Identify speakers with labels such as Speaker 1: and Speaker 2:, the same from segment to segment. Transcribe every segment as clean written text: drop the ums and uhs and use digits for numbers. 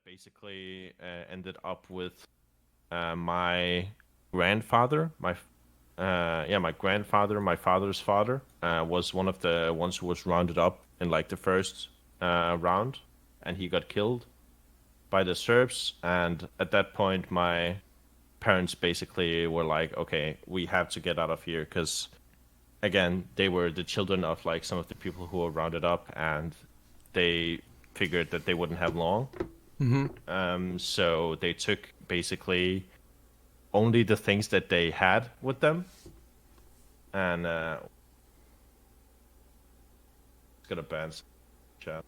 Speaker 1: basically ended up with my grandfather. My grandfather, my father's father, was one of the ones who was rounded up in like the first round, and he got killed by the Serbs. And at that point, my parents basically were like, "Okay, we have to get out of here," because again, they were the children of like some of the people who were rounded up, and they figured that they wouldn't have long.
Speaker 2: Mm-hmm.
Speaker 1: So they took basically only the things that they had with them, and it's gonna ban chat.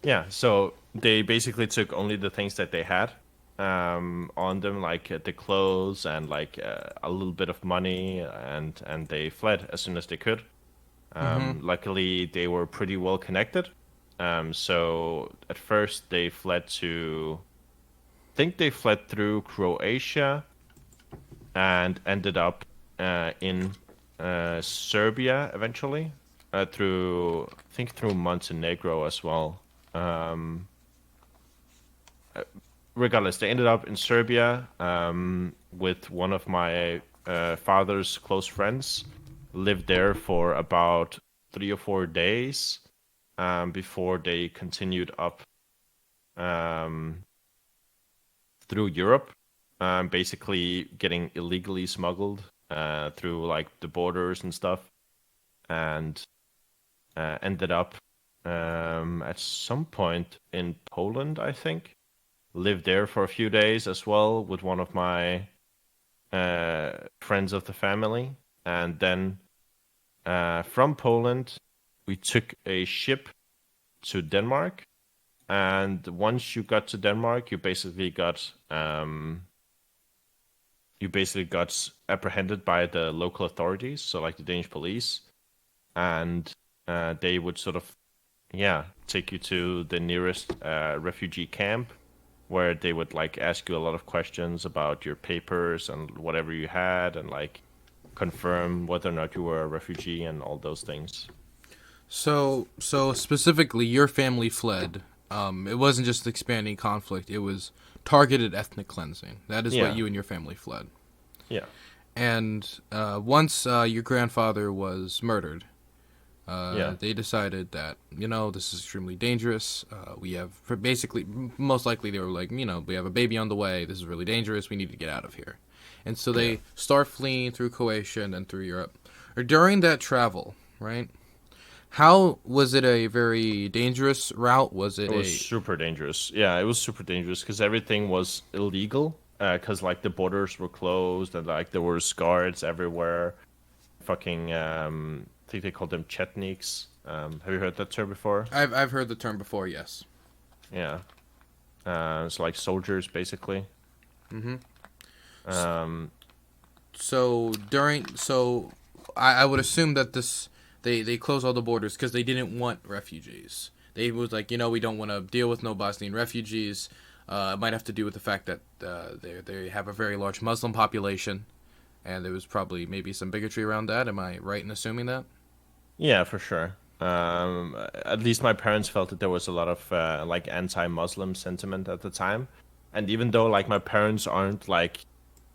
Speaker 1: Yeah, so they basically took only the things that they had on them, like the clothes and like a little bit of money, and they fled as soon as they could.
Speaker 2: Mm-hmm.
Speaker 1: Luckily, they were pretty well connected. So at first they fled to, I think they fled through Croatia and ended up in Serbia eventually, through I think through Montenegro as well. Um, Regardless, they ended up in Serbia with one of my father's close friends. Lived there for about 3 or 4 days before they continued up um, through Europe, basically getting illegally smuggled through like the borders and stuff, and ended up at some point in Poland, I think. Lived there for a few days as well with one of my friends of the family, and then from Poland we took a ship to Denmark. And once you got to Denmark, you basically got apprehended by the local authorities, so like the Danish police, and they would sort of, yeah, take you to the nearest refugee camp, where they would like ask you a lot of questions about your papers and whatever you had, and like confirm whether or not you were a refugee and all those things.
Speaker 2: So specifically, your family fled. It wasn't just expanding conflict; it was targeted ethnic cleansing. That is what
Speaker 1: Yeah,
Speaker 2: you and your family fled.
Speaker 1: yeah,
Speaker 2: And once your grandfather was murdered,
Speaker 1: yeah,
Speaker 2: they decided that this is extremely dangerous. We have basically, most likely, they were like, we have a baby on the way. This is really dangerous. We need to get out of here. And so
Speaker 1: yeah.
Speaker 2: they start fleeing through Croatia and then through Europe. Or during that travel, right? How was it a very dangerous route? Was
Speaker 1: It
Speaker 2: it
Speaker 1: was
Speaker 2: a
Speaker 1: super dangerous. Yeah, it was super dangerous because everything was illegal. Because like the borders were closed and like there were guards everywhere. Fucking, I think they called them chetniks. Have you heard that term before?
Speaker 2: I've heard the term before, yes.
Speaker 1: Yeah. It's like soldiers basically.
Speaker 2: Mm-hmm.
Speaker 1: Um,
Speaker 2: So I would assume that they closed all the borders because they didn't want refugees. They was like, we don't want to deal with no Bosnian refugees. It might have to do with the fact that they have a very large Muslim population, and there was probably maybe some bigotry around that. Am I right in assuming that?
Speaker 1: yeah, for sure. At least my parents felt that there was a lot of like anti-Muslim sentiment at the time. And even though like my parents aren't like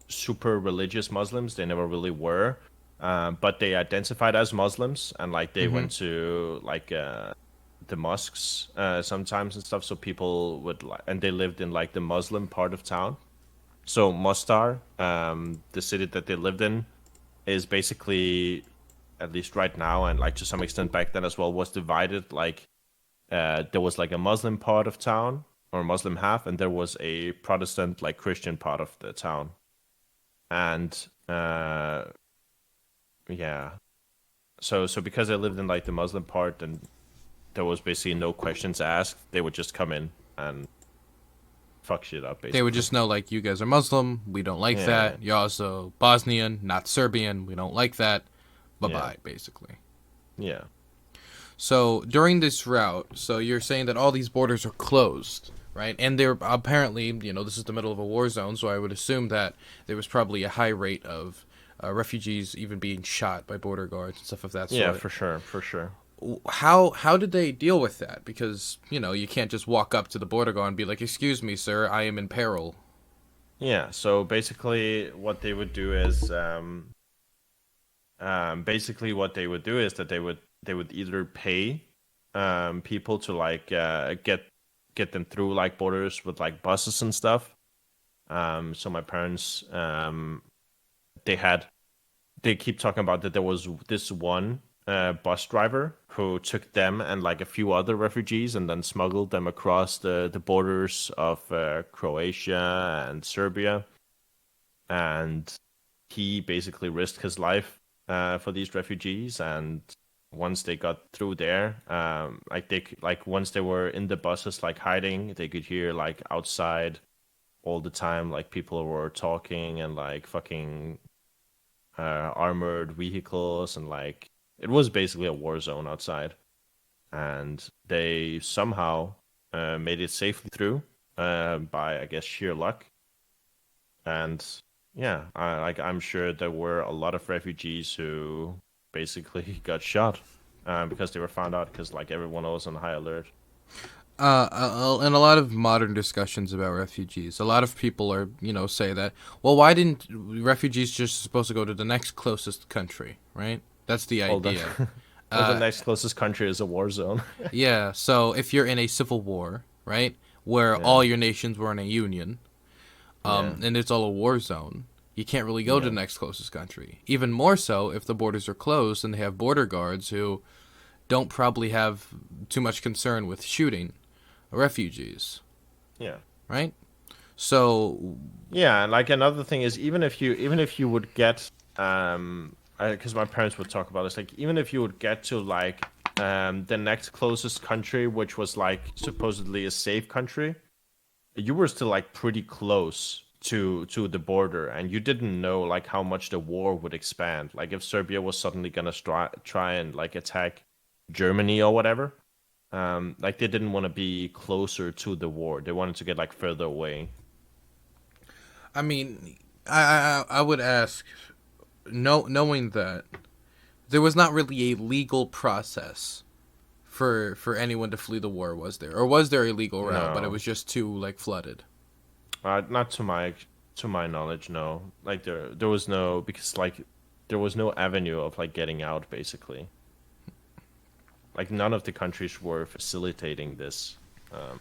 Speaker 1: super religious Muslims. They never really were, but they identified as Muslims, and like they
Speaker 2: Mm-hmm.
Speaker 1: went to like the mosques sometimes and stuff. So people would like, and they lived in like the Muslim part of town. So Mostar, the city that they lived in, is basically, at least right now, and like to some extent back then as well, was divided. Like there was like a Muslim part of town or Muslim half, and there was a Protestant like Christian part of the town. And yeah, so because I lived in like the Muslim part, and there was basically no questions asked, they would just come in and fuck shit up
Speaker 2: They would
Speaker 1: basically.
Speaker 2: just know, like, you guys are Muslim. We don't like
Speaker 1: Yeah,
Speaker 2: that. You're also Bosnian, not Serbian. We don't like that. Bye
Speaker 1: yeah,
Speaker 2: bye, basically.
Speaker 1: yeah,
Speaker 2: So during this route, so you're saying that all these borders are closed, right? And they're apparently, this is the middle of a war zone, so I would assume that there was probably a high rate of refugees even being shot by border guards and stuff of that
Speaker 1: yeah,
Speaker 2: sort.
Speaker 1: for sure, for sure.
Speaker 2: how did they deal with that? Because you can't just walk up to the border guard and be like, "Excuse me, sir, I am in peril."
Speaker 1: Yeah, so basically what they would do is what they would do is that they would either pay people to like get them through like borders with like buses and stuff. So my parents they had they keep talking about that there was this one bus driver who took them and like a few other refugees and then smuggled them across the borders of Croatia and Serbia, and he basically risked his life for these refugees. And once they got through there, like once they were in the buses, like hiding, they could hear like outside all the time, like people were talking and like fucking armored vehicles, and like it was basically a war zone outside. And they somehow made it safely through by I guess sheer luck. And yeah, I'm sure there were a lot of refugees who basically got shot because they were found out because like everyone was on high alert.
Speaker 2: In a lot of modern discussions about refugees, a lot of people are, say that, well, why didn't refugees just supposed to go to the next closest country, right? That's the
Speaker 1: Well, the,
Speaker 2: idea.
Speaker 1: well, the
Speaker 2: Uh,
Speaker 1: next closest country is a war zone.
Speaker 2: yeah, so if you're in a civil war, right, where
Speaker 1: Yeah,
Speaker 2: all your nations were in a union,
Speaker 1: yeah,
Speaker 2: and it's all a war zone, you can't really go to
Speaker 1: yeah,
Speaker 2: the next closest country. Even more so if the borders are closed and they have border guards who don't probably have too much concern with shooting refugees,
Speaker 1: yeah.
Speaker 2: right? So,
Speaker 1: Yeah, and like another thing is even if you would get because my parents would talk about this, like even if you would get to like the next closest country, which was like supposedly a safe country, you were still like pretty close to the border, and you didn't know like how much the war would expand. Like if Serbia was suddenly gonna try and like attack Germany or whatever, like they didn't want to be closer to the war. They wanted to get like further away.
Speaker 2: I mean, I would ask, knowing that there was not really a legal process for anyone to flee the war, was there? Or was there a legal route, but it
Speaker 1: No.
Speaker 2: was just too like flooded?
Speaker 1: Not to my knowledge, no. Like there was no, because like there was no avenue of like getting out basically. Like none of the countries were facilitating this. Um,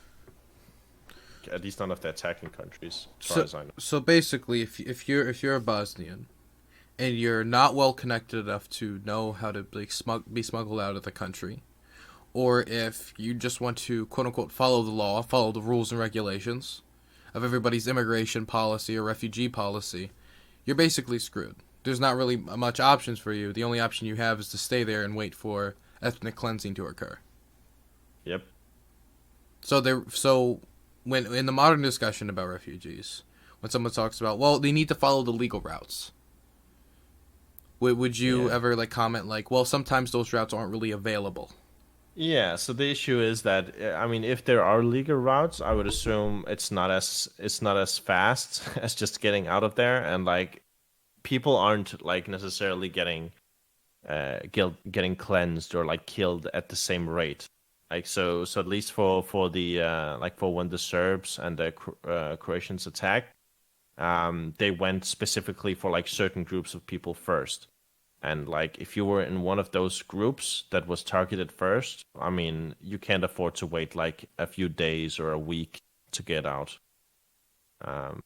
Speaker 1: at least none of the attacking countries, as far
Speaker 2: So
Speaker 1: as I know.
Speaker 2: so basically, if you're a Bosnian and you're not well connected enough to know how to like be smuggled out of the country, or if you just want to quote unquote follow the law, follow the rules and regulations of everybody's immigration policy or refugee policy, you're basically screwed. There's not really much options for you. The only option you have is to stay there and wait for ethnic cleansing to occur.
Speaker 1: Yep.
Speaker 2: So when in the modern discussion about refugees, when someone talks about, well, they need to follow the legal routes, would you
Speaker 1: Yeah.
Speaker 2: ever like comment like, well, sometimes those routes aren't really available?
Speaker 1: Yeah, so the issue is that I mean, if there are legal routes, I would assume it's not as fast as just getting out of there, and like people aren't like necessarily getting cleansed or like killed at the same rate. Like so at least for the like for when the Serbs and the Croatians attacked, they went specifically for like certain groups of people first. And like if you were in one of those groups that was targeted first, I mean, you can't afford to wait like a few days or a week to get out. Um,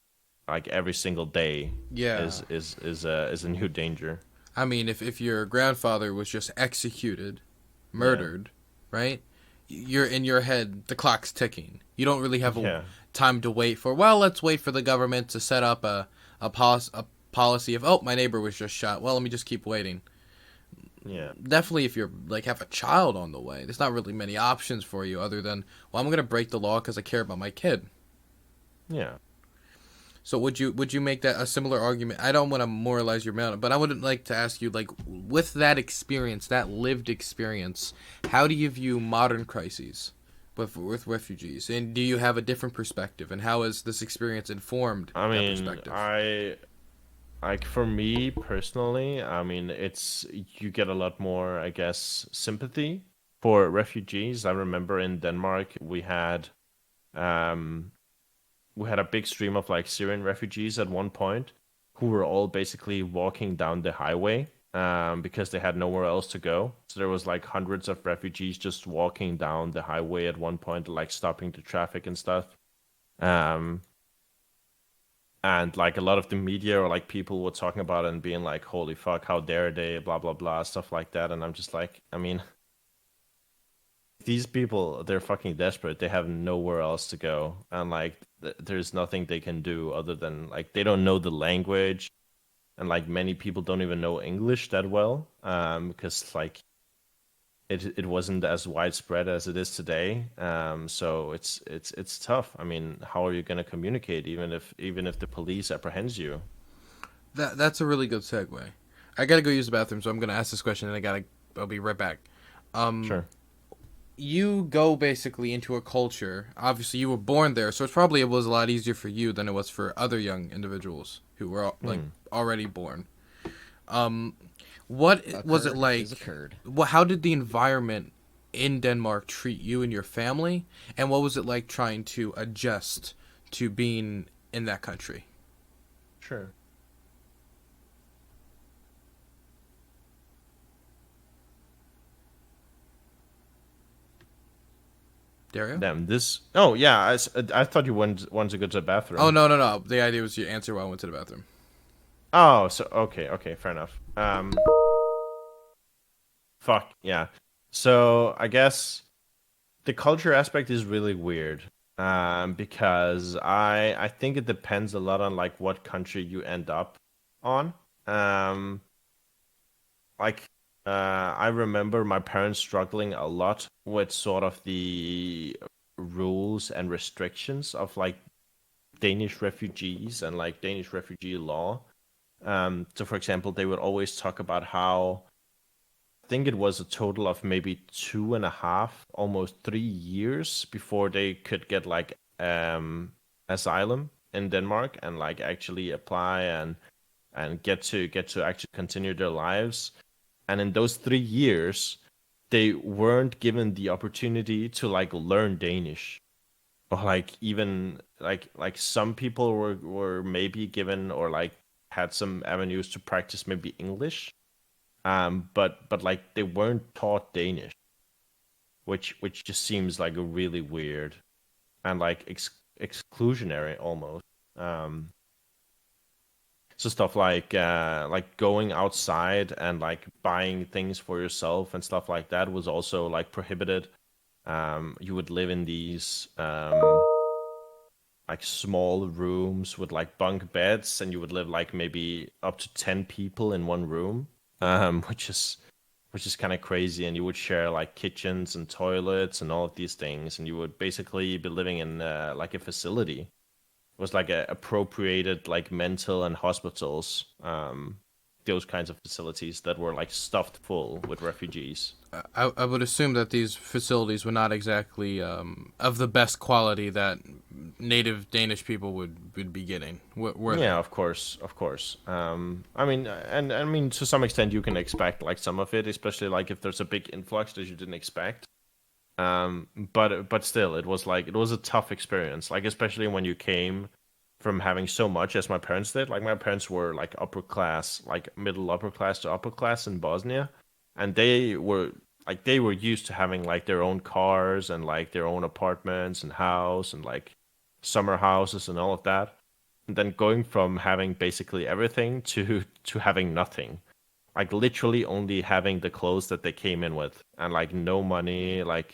Speaker 1: like every single day
Speaker 2: Yeah.
Speaker 1: is a new danger.
Speaker 2: I mean, if your grandfather was just executed,
Speaker 1: Yeah.
Speaker 2: murdered, right? You're in your head, the clock's ticking. You don't really have a
Speaker 1: Yeah.
Speaker 2: time to wait for. Well, let's wait for the government to set up a policy of, oh, my neighbor was just shot. Well, let me just keep waiting.
Speaker 1: Yeah.
Speaker 2: Definitely, if you're like have a child on the way, there's not really many options for you other than, well, I'm gonna break the law because I care about my kid.
Speaker 1: Yeah.
Speaker 2: So would you make that a similar argument? I don't want to moralize your man, but I would like to ask you, like, with that experience, that lived experience, how do you view modern crises with refugees, and do you have a different perspective, and how has this experience informed
Speaker 1: I
Speaker 2: that
Speaker 1: mean,
Speaker 2: perspective?
Speaker 1: I like for me personally, I mean, it's you get a lot more, I guess, sympathy for refugees, I remember in Denmark um we had a big stream of like Syrian refugees at one point who were all basically walking down the highway because they had nowhere else to go. So there was like hundreds of refugees just walking down the highway at one point, like stopping the traffic and stuff. Um, and like a lot of the media or like people were talking about it and being like, "Holy fuck, how dare they?" Blah blah blah, stuff like that. And I'm just like, I mean, these people, they're fucking desperate. They have nowhere else to go, and like there's nothing they can do other than like they don't know the language, and like many people don't even know English that well, because like it wasn't as widespread as it is today. So it's tough. I mean, how are you going to communicate even if the police apprehends you?
Speaker 2: That's a really good segue. I gotta go use the bathroom, so I'm gonna ask this question, and I'll be right back. Um,
Speaker 1: Sure.
Speaker 2: you go basically into a culture. Obviously, you were born there, so it was a lot easier for you than it was for other young individuals who were like
Speaker 1: Hmm.
Speaker 2: already born. Um, what was it
Speaker 3: Occurred is
Speaker 2: like?
Speaker 3: occurred.
Speaker 2: How did the environment in Denmark treat you and your family, and what was it like trying to adjust to being in that country?
Speaker 1: Sure.
Speaker 2: Dario?
Speaker 1: Damn. This. Oh yeah. I thought you wanted to go to the
Speaker 2: Oh
Speaker 1: bathroom.
Speaker 2: no no no! The idea was you answer while I went to the bathroom.
Speaker 1: Oh, so okay, fair enough. Fuck yeah. So I guess the culture aspect is really weird. Because I think it depends a lot on like what country you end up on. Um, like I remember my parents struggling a lot with sort of the rules and restrictions of like Danish refugees and like Danish refugee law. So for example, they would always talk about how I think it was a total of maybe 2.5, almost 3 years before they could get like asylum in Denmark and like actually apply and get to actually continue their lives. And in those 3 years, they weren't given the opportunity to like learn Danish. Or like even like some people were maybe given or like had some avenues to practice maybe English, but like they weren't taught Danish, which just seems like a really weird and like exclusionary almost. Um, so stuff like going outside and like buying things for yourself and stuff like that was also like prohibited. You would live in these like small rooms with like bunk beds, and you would live like maybe up to 10 people in one room, which is kind of crazy. And you would share like kitchens and toilets and all of these things, and you would basically be living in like a facility. It was like a appropriated like mental and hospitals, those kinds of facilities that were like stuffed full with refugees.
Speaker 2: I would assume that these facilities were not exactly of the best quality that native Danish people would be getting. Were they?
Speaker 1: Yeah, of course, of course. I mean, and I mean to some extent you can expect like some of it, especially like if there's a big influx that you didn't expect. But still, it was a tough experience, like especially when you came from having so much as my parents did. Like my parents were like upper class, like middle upper class to upper class in Bosnia, and they were used to having like their own cars and like their own apartments and house and like summer houses and all of that. And then going from having basically everything to having nothing. Like literally only having the clothes that they came in with and like no money, like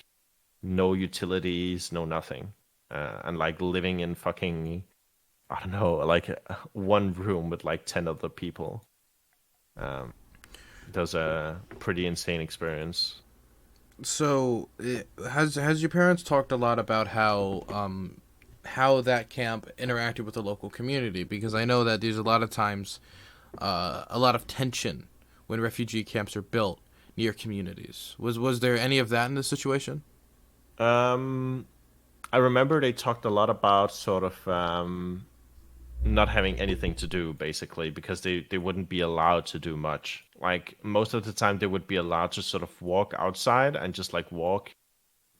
Speaker 1: no utilities, no nothing. And like living in fucking, I don't know, like one room with like 10 other people. Um, that was a pretty insane experience.
Speaker 2: So, has your parents talked a lot about how that camp interacted with the local community? Because I know that there's a lot of times a lot of tension when refugee camps are built near communities. Was there any of that in this situation?
Speaker 1: Um, I remember they talked a lot about sort of not having anything to do basically because they wouldn't be allowed to do much. like most of the time they would be allowed to sort of walk outside and just like walk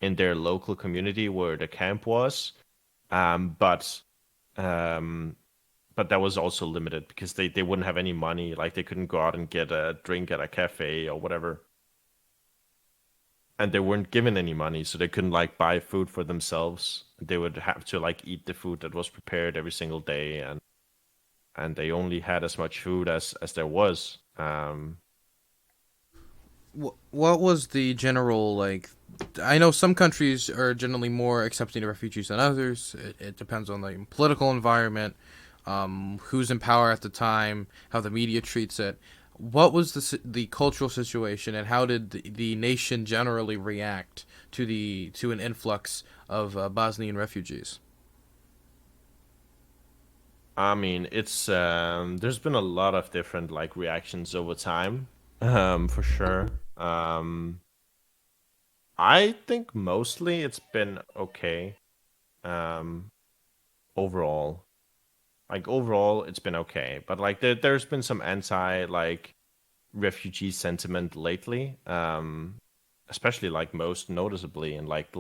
Speaker 1: in their local community where the camp was. Um, but um, but that was also limited because they wouldn't have any money. Like they couldn't go out and get a drink at a cafe or whatever. And they weren't given any money, so they couldn't like buy food for themselves. They would have to like eat the food that was prepared every single day, and they only had as much food as there was.
Speaker 2: What was the general like? I know some countries are generally more accepting of refugees than others. It depends on the political environment, who's in power at the time, how the media treats it. What was the cultural situation, and how did the nation generally react to an influx of Bosnian refugees?
Speaker 1: I mean, it's there's been a lot of different like reactions over time, for sure. I think mostly it's been okay, um, overall. Like overall, it's been okay, but like there's been some anti like refugee sentiment lately, especially like most noticeably in like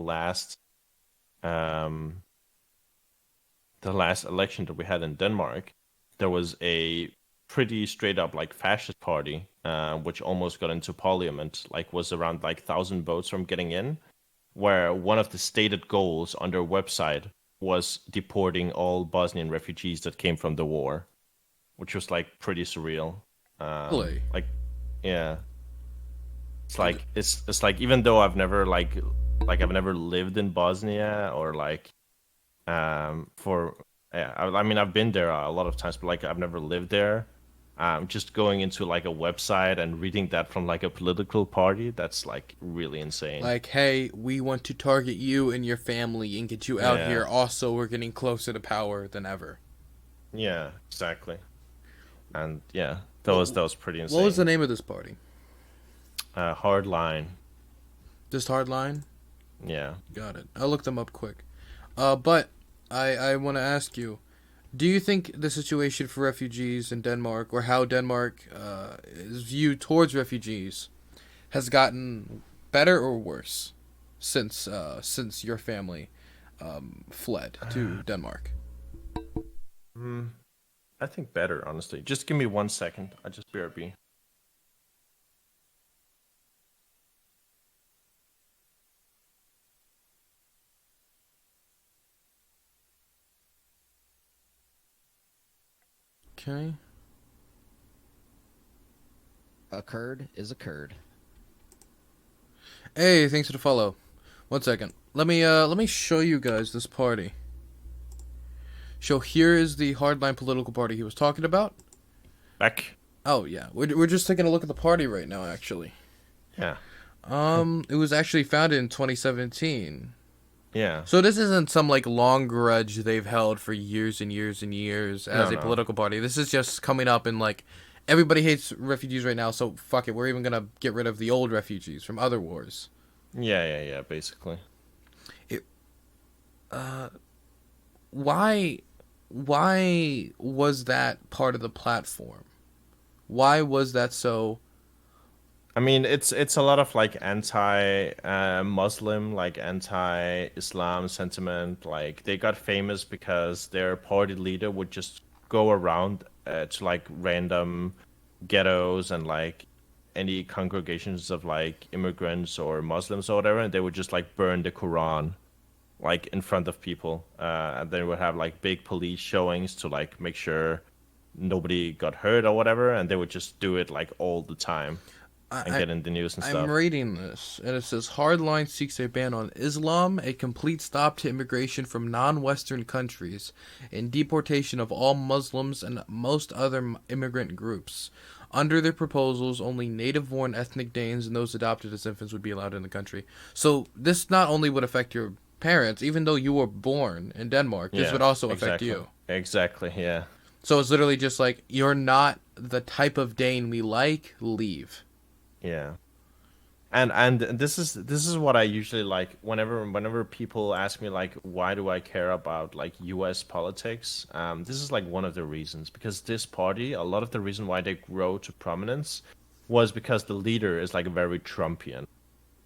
Speaker 1: um the last election that we had in Denmark. There was a pretty straight up like fascist party, which almost got into parliament, like was around like 1,000 votes from getting in, where one of the stated goals on their website was deporting all Bosnian refugees that came from the war, which was like pretty surreal.
Speaker 2: Really?
Speaker 1: Like, yeah, it's
Speaker 2: And
Speaker 1: like it's like even though I've never lived in Bosnia or like for yeah, I mean I've been there a lot of times, but like I've never lived there. Just going into like a website and reading that from like a political party, that's like really insane.
Speaker 2: like, hey, we want to target you and your family and get you out
Speaker 1: Yeah,
Speaker 2: here. Also, we're getting closer to power than ever.
Speaker 1: yeah, exactly. And yeah,
Speaker 2: What
Speaker 1: that was pretty
Speaker 2: what was the
Speaker 1: insane.
Speaker 2: name of this party?
Speaker 1: Hard line.
Speaker 2: Just Hardline?
Speaker 1: Yeah.
Speaker 2: Got it. I'll look them up quick. But I want to ask you, do you think the situation for refugees in Denmark, or how Denmark is viewed towards refugees, has gotten better or worse since your family fled to Denmark?
Speaker 1: Hmm. I think better, honestly. Just give me 1 second. I just BRB.
Speaker 2: Okay.
Speaker 3: A curd is a curd.
Speaker 2: Hey, thanks for the follow. 1 second. Let me show you guys this party. So here is the hardline political party he was talking about.
Speaker 1: Back.
Speaker 2: Oh yeah, we're just taking a look at the party right now. Actually,
Speaker 1: Yeah.
Speaker 2: it was actually founded in 2017.
Speaker 1: Yeah.
Speaker 2: So this isn't some like long grudge they've held for years and years and years
Speaker 1: No,
Speaker 2: as a
Speaker 1: no.
Speaker 2: political party. This is just coming up and like everybody hates refugees right now. So fuck it, we're even gonna get rid of the old refugees from other wars.
Speaker 1: Yeah, yeah, yeah, basically.
Speaker 2: It, uh, why, why was that part of the platform? Why was that so?
Speaker 1: I mean, it's a lot of like anti Muslim, like anti-Islam sentiment. Like they got famous because their party leader would just go around to like random ghettos and like any congregations of like immigrants or Muslims or whatever, and they would just like burn the Quran like in front of people. And they would have like big police showings to like make sure nobody got hurt or whatever, and they would just do it like all the time and
Speaker 2: I,
Speaker 1: get in the news and
Speaker 2: I'm
Speaker 1: stuff.
Speaker 2: reading this, and it says Hardline seeks a ban on Islam, a complete stop to immigration from non-Western countries, and deportation of all Muslims and most other immigrant groups. Under their proposals, only native-born ethnic Danes and those adopted as infants would be allowed in the country. So this not only would affect your parents, even though you were born in Denmark, this
Speaker 1: Yeah,
Speaker 2: would also affect
Speaker 1: exactly.
Speaker 2: you.
Speaker 1: Exactly, yeah.
Speaker 2: So it's literally just like, you're not the type of Dane we like, leave.
Speaker 1: Yeah. And this is what I usually like whenever people ask me like why do I care about like US politics? This is like one of the reasons because this party, a lot of the reason why they grow to prominence was because the leader is like very Trumpian,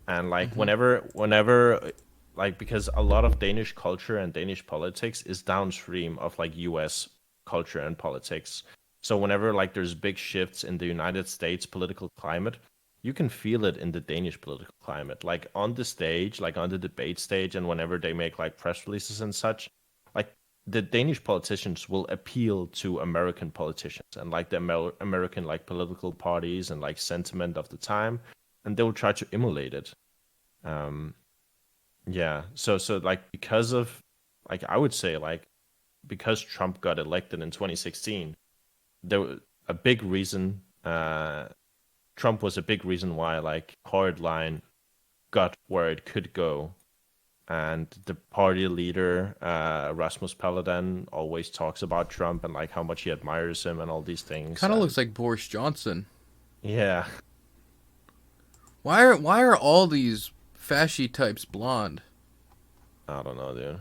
Speaker 1: and like
Speaker 2: Hmm.
Speaker 1: whenever like because a lot of Danish culture and Danish politics is downstream of like US culture and politics. So whenever like there's big shifts in the United States political climate, you can feel it in the Danish political climate. Like on the stage, like on the debate stage, and whenever they make like press releases and such, like the Danish politicians will appeal to American politicians and like the American like political parties and like sentiment of the time, and they will try to emulate it. Um, yeah. So like because of like I would say like because Trump got elected in 2016, there a big reason. Trump was a big reason why like hardline got where it could go, and the party leader Rasmus Paludan always talks about Trump and like how much he admires him and all these things.
Speaker 2: Kind of
Speaker 1: And
Speaker 2: looks like Boris Johnson.
Speaker 1: yeah,
Speaker 2: Why are all these fashy types blonde?
Speaker 1: I don't know, dude.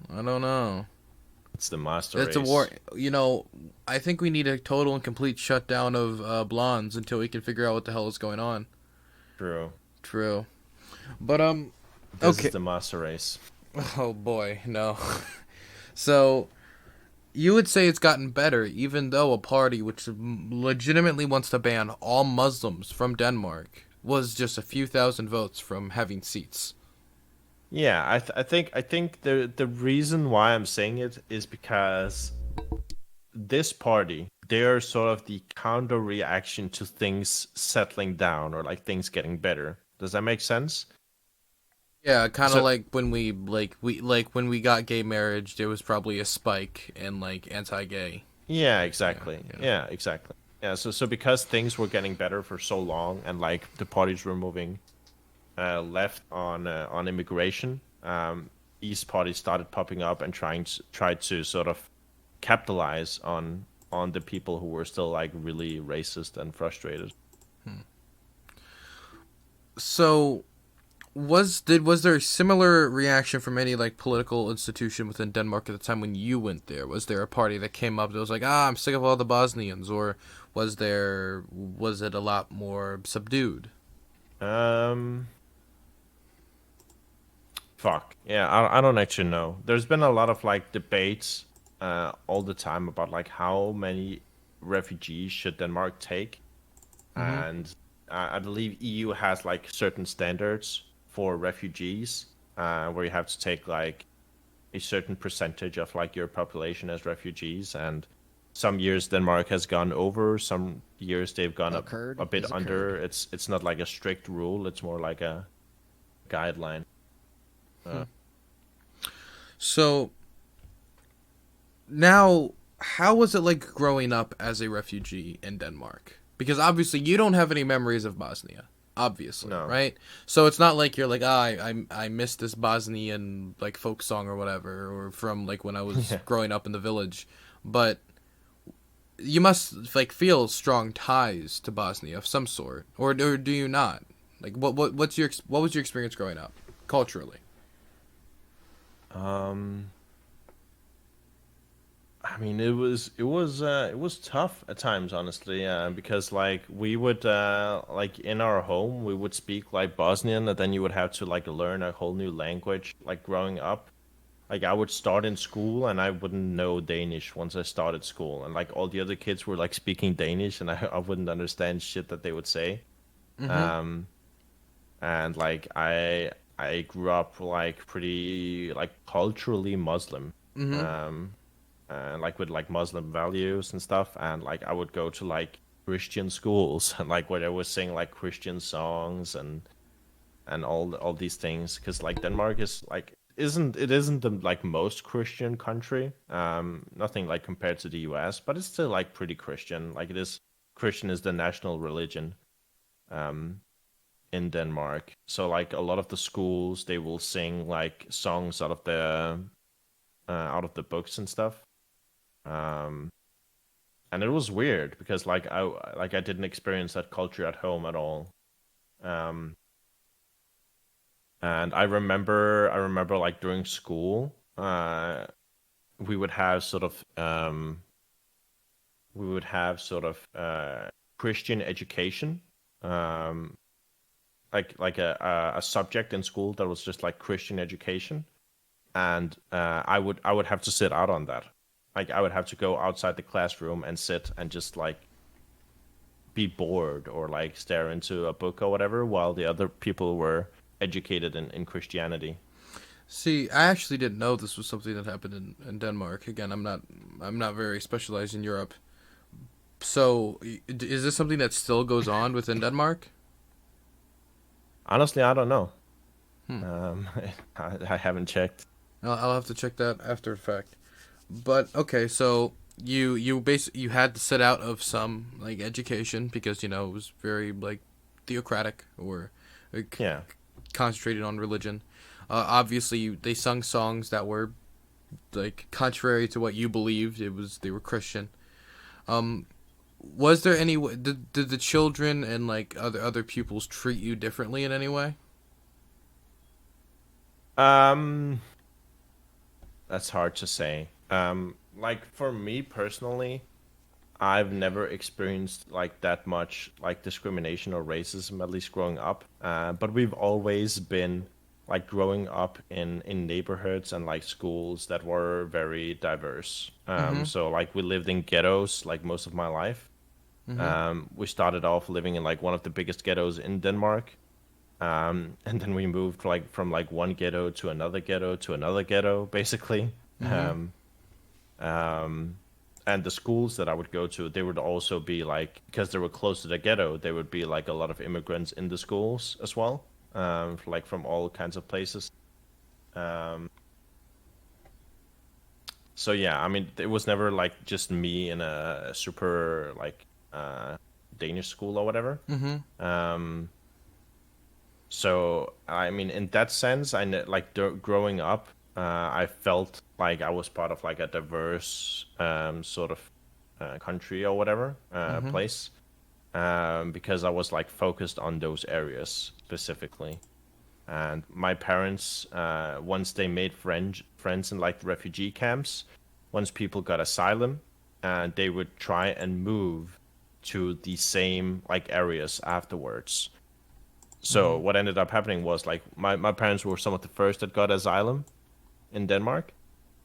Speaker 2: I don't know.
Speaker 1: It's the master
Speaker 2: It's a war.
Speaker 1: race.
Speaker 2: I think we need a total and complete shutdown of blondes until we can figure out what the hell is going on.
Speaker 1: True.
Speaker 2: True. But
Speaker 1: This is
Speaker 2: okay.
Speaker 1: the master race.
Speaker 2: Oh boy, no. So you would say it's gotten better, even though a party which legitimately wants to ban all Muslims from Denmark was just a few thousand votes from having seats.
Speaker 1: Yeah, I think the reason why I'm saying it is because this party, they are sort of the counter reaction to things settling down or like things getting better. Does that make sense?
Speaker 2: Yeah, kind of
Speaker 1: So
Speaker 2: like when we got gay marriage, there was probably a spike in like anti-gay.
Speaker 1: yeah,
Speaker 2: Yeah,
Speaker 1: exactly.
Speaker 2: yeah.
Speaker 1: Yeah, exactly. Yeah, so because things were getting better for so long and like the parties were moving left on immigration, these parties started popping up and tried to sort of capitalize on the people who were still like really racist and frustrated.
Speaker 2: So was there a similar reaction from any like political institution within Denmark at the time when you went there? Was there a party that came up that was like, I'm sick of all the Bosnians, or was it a lot more subdued?
Speaker 1: Um, fuck. Yeah, I don't actually know. There's been a lot of like debates all the time about like how many refugees should Denmark take,
Speaker 2: Mm-hmm.
Speaker 1: and I believe EU has like certain standards for refugees, where you have to take like a certain percentage of like your population as refugees, and some years Denmark has gone over, some years they've gone
Speaker 3: A
Speaker 1: a
Speaker 3: curd
Speaker 1: bit
Speaker 3: is a
Speaker 1: under.
Speaker 3: curd.
Speaker 1: It's not like a strict rule, it's more like a guideline. Uh,
Speaker 2: So now, how was it like growing up as a refugee in Denmark? Because obviously you don't have any memories of Bosnia, obviously,
Speaker 1: no.
Speaker 2: right? So it's not like you're like, I miss this Bosnian like folk song or whatever, or from like when I was
Speaker 1: Yeah.
Speaker 2: growing up in the village. But you must like feel strong ties to Bosnia of some sort, or do you not? Like, what was your experience growing up culturally?
Speaker 1: Um I mean, it was tough at times, honestly, because like we would like in our home we would speak like Bosnian, and then you would have to like learn a whole new language like growing up. Like I would start in school and I wouldn't know Danish once I started school, and like all the other kids were like speaking Danish, and I wouldn't understand shit that they would say.
Speaker 2: Mm-hmm.
Speaker 1: Um, and like I grew up like pretty like culturally Muslim.
Speaker 2: Mm-hmm.
Speaker 1: Um, and like with like Muslim values and stuff. And like I would go to like Christian schools and like where they would sing like Christian songs and all these things, because like Denmark is like isn't the like most Christian country. Nothing like compared to the US, but it's still like pretty Christian. Like it is Christian is the national religion um in Denmark. So like a lot of the schools they will sing like songs out of the books and stuff. Um and it was weird because like I didn't experience that culture at home at all. Um, and I remember like during school, we would have sort of we would have sort of Christian education, um, like a subject in school that was just like Christian education, and I would have to sit out on that. Like I would have to go outside the classroom and sit and just like be bored or like stare into a book or whatever, while the other people were educated in Christianity.
Speaker 2: See, I actually didn't know this was something that happened in Denmark. Again, I'm not very specialized in Europe. So, is this something that still goes on within Denmark?
Speaker 1: Honestly, I don't know.
Speaker 2: Hmm.
Speaker 1: Um, I haven't checked.
Speaker 2: I'll have to check that after the fact. But okay, so you had to sit out of some like education because it was very like theocratic or like,
Speaker 1: Yeah.
Speaker 2: concentrated on religion. Obviously, they sung songs that were like contrary to what you believed. They were Christian. Um, was there any did the children and like other pupils treat you differently in any way?
Speaker 1: Um, that's hard to say. Like for me personally, I've never experienced like that much like discrimination or racism, at least growing up. But we've always been like growing up in neighborhoods and like schools that were very diverse.
Speaker 2: Mm-hmm.
Speaker 1: So like we lived in ghettos like most of my life.
Speaker 2: Mm-hmm.
Speaker 1: We started off living in like one of the biggest ghettos in Denmark. And then we moved like from like one ghetto to another ghetto, basically.
Speaker 2: Mm-hmm.
Speaker 1: Um, um, and the schools that I would go to, they would also be like, because they were close to the ghetto, there would be like a lot of immigrants in the schools as well, like from all kinds of places. Um, so yeah, I mean, it was never like just me in a super like Danish school or whatever.
Speaker 2: Mm-hmm.
Speaker 1: Um, So, I mean, in that sense, like growing up, I felt like I was part of like a diverse sort of country or whatever
Speaker 2: Mm-hmm.
Speaker 1: place, because I was like focused on those areas specifically. And my parents, once they made friends in like refugee camps, once people got asylum, they would try and move to the same like areas afterwards. So
Speaker 2: Mm-hmm.
Speaker 1: what ended up happening was like my parents were some of the first that got asylum in Denmark,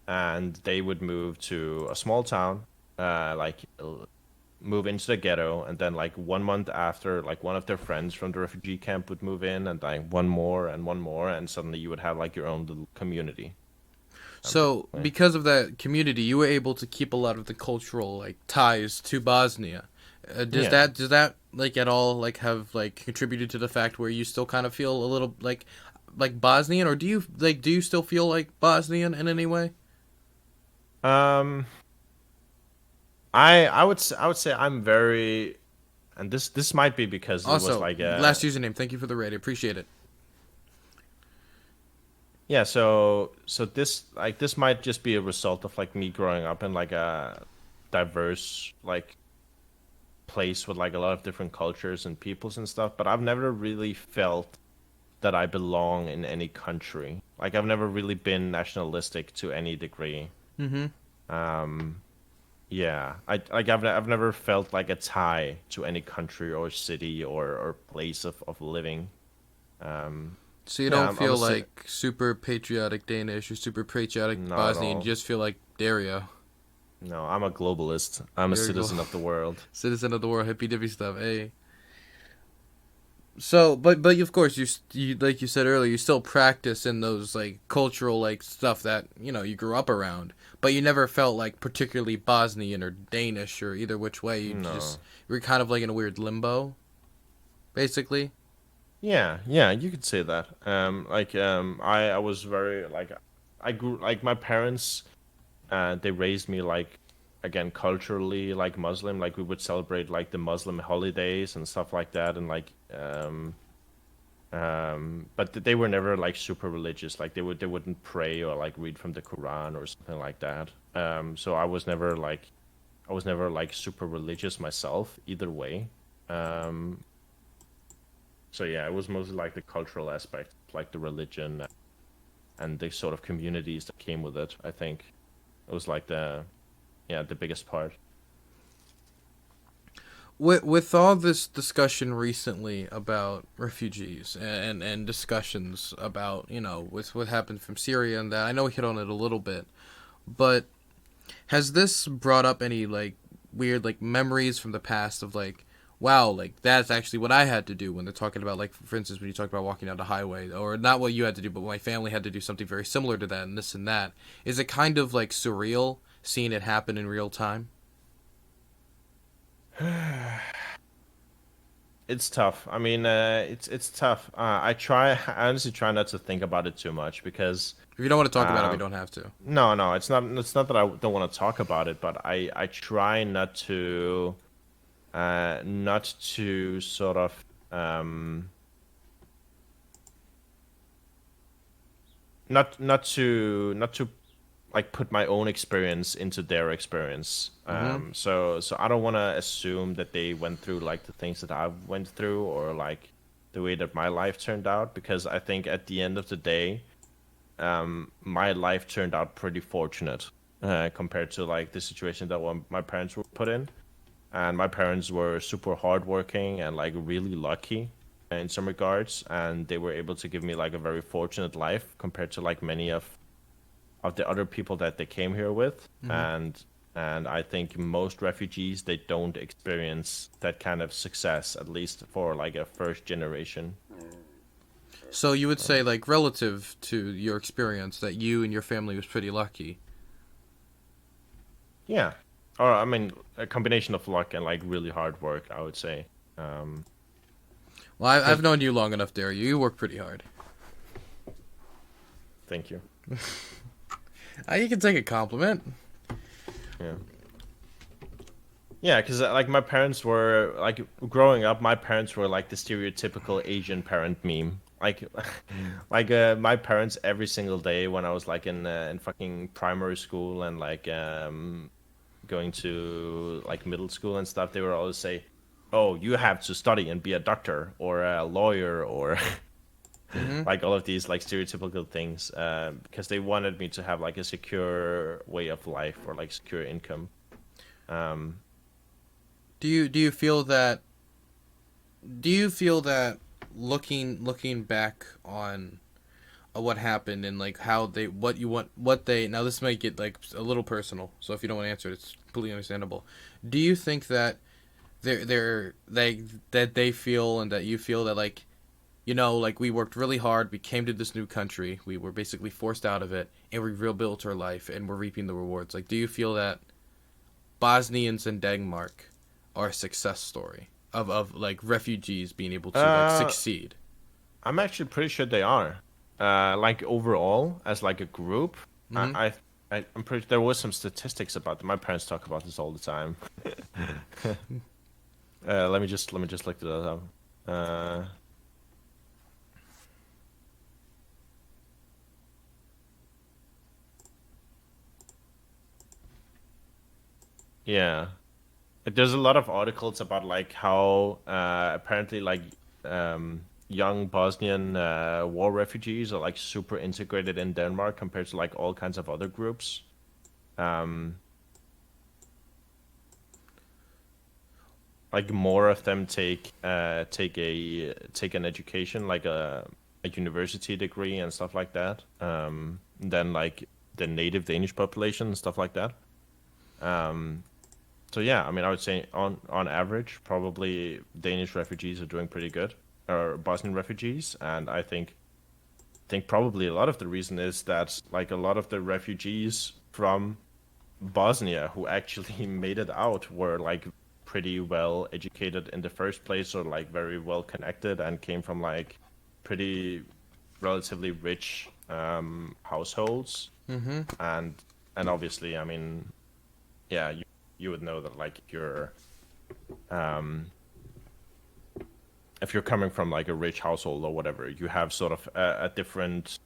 Speaker 1: and they would move to a small town, like move into the ghetto, and then like 1 month after, like one of their friends from the refugee camp would move in, and like one more, and suddenly you would have like your own little community,
Speaker 2: So,
Speaker 1: basically.
Speaker 2: because of that community, you were able to keep a lot of the cultural like ties to Bosnia.
Speaker 1: Yeah.
Speaker 2: Does that like at all like have like contributed to the fact where you still kind of feel a little like Bosnian, or do you still feel like Bosnian in any way?
Speaker 1: Um, I would say I'm very, and this might be because it was
Speaker 2: Also,
Speaker 1: like
Speaker 2: last username. Thank you for the raid. I appreciate it.
Speaker 1: yeah, so this might just be a result of like me growing up in like a diverse like place with like a lot of different cultures and peoples and stuff, but I've never really felt that I belong in any country. Like I've never really been nationalistic to any degree.
Speaker 2: Mm-hmm.
Speaker 1: Um yeah, I've never felt like a tie to any country or city or place of living. Um
Speaker 2: So you
Speaker 1: yeah,
Speaker 2: don't
Speaker 1: I'm a
Speaker 2: feel like super patriotic Danish or super patriotic
Speaker 1: not at
Speaker 2: Bosnian. You
Speaker 1: all.
Speaker 2: just feel like Dario.
Speaker 1: No, I'm a globalist. I'm a
Speaker 2: You're a
Speaker 1: citizen of the world.
Speaker 2: citizen of the world, hippy dippy stuff. Hey. So, but of course you like you said earlier, you still practice in those like cultural like stuff that you grew up around, but you never felt like particularly Bosnian or Danish or either which way.
Speaker 1: No.
Speaker 2: You were kind of like in a weird limbo, basically.
Speaker 1: Yeah, yeah, you could say that. I was very like I grew like my parents they raised me like again culturally like Muslim, like we would celebrate like the Muslim holidays and stuff like that, and like but they were never like super religious, like they wouldn't pray or like read from the Quran or something like that. So I was never like super religious myself either way. Um so yeah, it was mostly like the cultural aspect, like the religion and the sort of communities that came with it. I think it was like the biggest part.
Speaker 2: with all this discussion recently about refugees and discussions about, with what happened from Syria and that, I know we hit on it a little bit, but has this brought up any like weird like memories from the past of like, wow, like that's actually what I had to do when they're talking about, like, for instance, when you talk about walking down the highway, or not what you had to do, but my family had to do something very similar to that and this and that. Is it kind of like surreal seeing it happen in real time?
Speaker 1: It's tough. I mean, it's tough. I honestly try not to think about it too much because
Speaker 2: If you don't want to talk about it, we
Speaker 1: um,
Speaker 2: don't have to.
Speaker 1: no, it's not that I don't want to talk about it, but I try not to sort of not to like put my own experience into their experience.
Speaker 2: Mm-hmm.
Speaker 1: So I don't want to assume that they went through like the things that I went through, or like the way that my life turned out, because I think at the end of the day, my life turned out pretty fortunate compared to like the situation that my parents were put in. And my parents were super hardworking and like really lucky in some regards, and they were able to give me like a very fortunate life compared to like many of the other people that they came here with.
Speaker 2: Mm-hmm.
Speaker 1: And I think most refugees, they don't experience that kind of success, at least for like a first generation.
Speaker 2: So you would say, like, relative to your experience, that you and your family was pretty lucky.
Speaker 1: Yeah, or I mean a combination of luck and like really hard work, I would say. um
Speaker 2: Well, I've
Speaker 1: because
Speaker 2: known you long enough, Dario. You work pretty hard.
Speaker 1: Thank you.
Speaker 2: You can take a compliment.
Speaker 1: Yeah. Yeah, because like my parents were like, growing up, my parents were like the stereotypical Asian parent meme. Like, my parents every single day when I was like in fucking primary school and like going to like middle school and stuff, they would always say, "Oh, you have to study and be a doctor or a lawyer or
Speaker 2: Mm-hmm.
Speaker 1: like all of these like stereotypical things," because they wanted me to have like a secure way of life or like secure income. Um,
Speaker 2: Do you feel that? Do you feel that looking back on what happened and like how they what you want what they now this might get like a little personal. So if you don't want to answer it, it's completely understandable. Do you think that they feel and that you feel that like, like we worked really hard, we came to this new country, we were basically forced out of it, and we rebuilt our life, and we're reaping the rewards? Like, do you feel that Bosnians in Denmark are a success story of like refugees being able to like
Speaker 1: uh,
Speaker 2: succeed?
Speaker 1: I'm actually pretty sure they are. Like overall, as like a group,
Speaker 2: Mm-hmm.
Speaker 1: I'm pretty. There was some statistics about them. My parents talk about this all the time. Let me just look it up. Uh, yeah. There's a lot of articles about like how apparently like young Bosnian war refugees are like super integrated in Denmark compared to like all kinds of other groups. Um, like more of them take an education like a university degree and stuff like that. Than like the native Danish population and stuff like that. Um, So yeah, I mean, I would say on average, probably Danish refugees are doing pretty good, or Bosnian refugees, and I think probably a lot of the reason is that like a lot of the refugees from Bosnia who actually made it out were like pretty well educated in the first place, or like very well connected, and came from like pretty relatively rich households,
Speaker 2: Mm-hmm.
Speaker 1: and obviously, I mean, yeah, you would know that like um if you're coming from like a rich household or whatever, you have sort of a different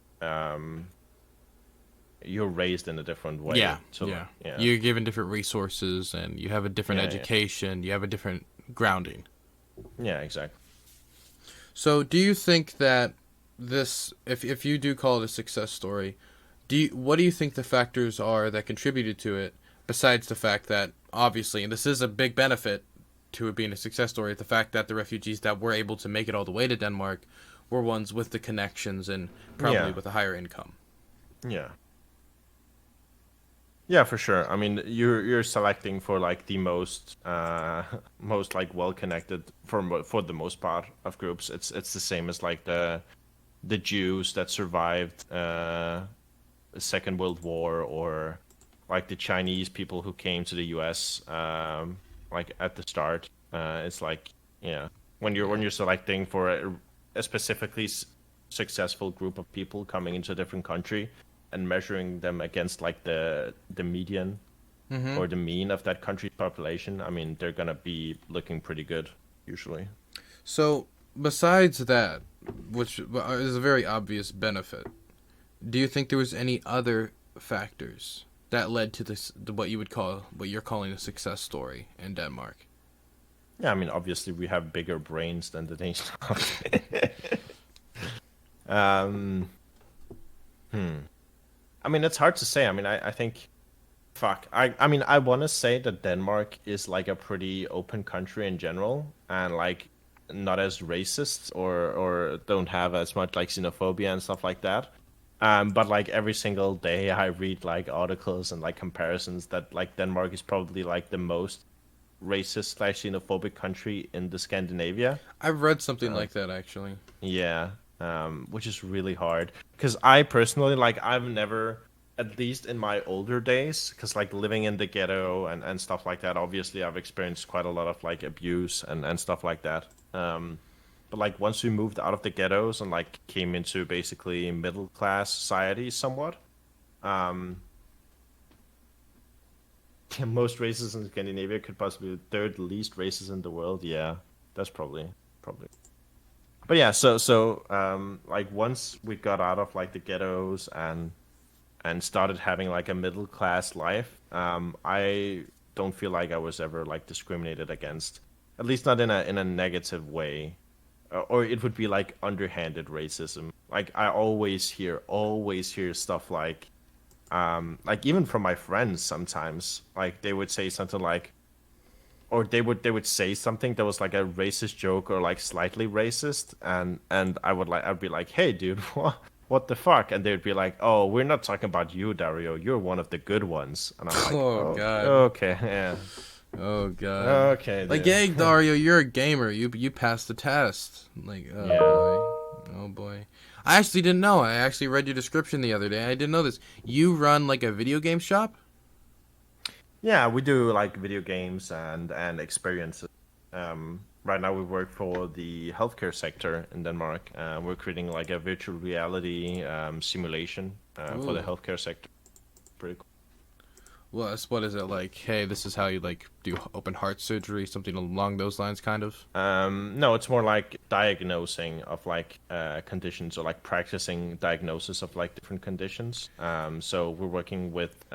Speaker 1: you're raised in a different
Speaker 2: Yeah,
Speaker 1: way. So like,
Speaker 2: yeah.
Speaker 1: yeah,
Speaker 2: You're given different resources, and you have a different
Speaker 1: yeah,
Speaker 2: education. You have a different grounding.
Speaker 1: yeah, exactly.
Speaker 2: So, do you think that this, if you do call it a success story, what do you think the factors are that contributed to it, besides the fact that obviously, and this is a big benefit, to it being a success story, the fact that the refugees that were able to make it all the way to Denmark were ones with the connections and probably
Speaker 1: Yeah.
Speaker 2: with a higher income.
Speaker 1: Yeah. Yeah, for sure. I mean, you're selecting for like the most most like well connected for the most part of groups. It's the same as like the Jews that survived the Second World War, or like the Chinese people who came to the U.S. Like at the start. It's like, yeah, when
Speaker 2: Yeah.
Speaker 1: you're selecting for a specifically successful group of people coming into a different country and measuring them against like the median
Speaker 2: Mm-hmm.
Speaker 1: or the mean of that country's population, I mean, they're gonna be looking pretty good usually.
Speaker 2: So, besides that, which is a very obvious benefit, do you think there was any other factors that led to this, what you would call, what you're calling a success story in Denmark?
Speaker 1: Yeah, I mean, obviously we have bigger brains than the nation. um, hmm. I mean, it's hard to say. I mean, I think, fuck. I mean, I want to say that Denmark is like a pretty open country in general, and like not as racist or don't have as much like xenophobia and stuff like that. But like every single day, I read like articles and like comparisons that like Denmark is probably like the most racist slash xenophobic country in the Scandinavia.
Speaker 2: I've read something
Speaker 1: Uh,
Speaker 2: like that actually.
Speaker 1: yeah, which is really hard because I personally like I've never, at least in my older days, because like living in the ghetto and stuff like that. Obviously, I've experienced quite a lot of like abuse and stuff like that. But like once we moved out of the ghettos and like came into basically middle class society somewhat, um, most races in Scandinavia could possibly be the third least races in the world. Yeah, that's probably. But yeah, like once we got out of like the ghettos and started having like a middle class life, I don't feel like I was ever like discriminated against, at least not in a negative way, or it would be like underhanded racism. Like I always hear stuff like even from my friends sometimes, like they would say something like, or they would say something that was like a racist joke or like slightly racist, and I'd be like, hey dude, what the fuck? And they'd be like, oh, we're not talking about you, Dario, you're one of the good ones. And I'm like,
Speaker 2: Oh
Speaker 1: oh,
Speaker 2: God.
Speaker 1: okay, yeah,
Speaker 2: Oh God.
Speaker 1: okay,
Speaker 2: Like,
Speaker 1: dude.
Speaker 2: hey Dario, you're a gamer. You passed the test. Like, oh
Speaker 1: Yeah.
Speaker 2: boy. Oh boy. I actually didn't know. I actually read your description the other day. I didn't know this. You run like a video game shop?
Speaker 1: Yeah, we do like video games and experiences. Right now we work for the healthcare sector in Denmark. We're creating like a virtual reality simulation for the
Speaker 2: Ooh.
Speaker 1: healthcare sector. Pretty cool.
Speaker 2: Well, what is it like? Hey, this is how you like do open heart surgery, something along those lines, kind of.
Speaker 1: No, it's more like diagnosing of like conditions, or like practicing diagnosis of like different conditions. So we're working with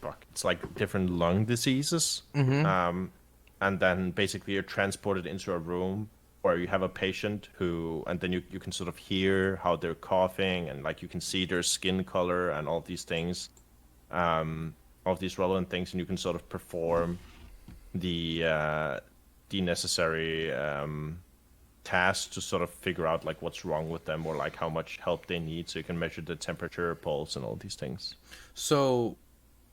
Speaker 1: fuck, it's like different lung diseases.
Speaker 2: Mm-hmm.
Speaker 1: And then basically you're transported into a room where you have a patient who, and then you can sort of hear how they're coughing, and like you can see their skin color and all these things, all of these relevant things, and you can sort of perform the necessary tasks to sort of figure out like what's wrong with them, or like how much help they need, so you can measure the temperature, pulse, and all these things.
Speaker 2: So,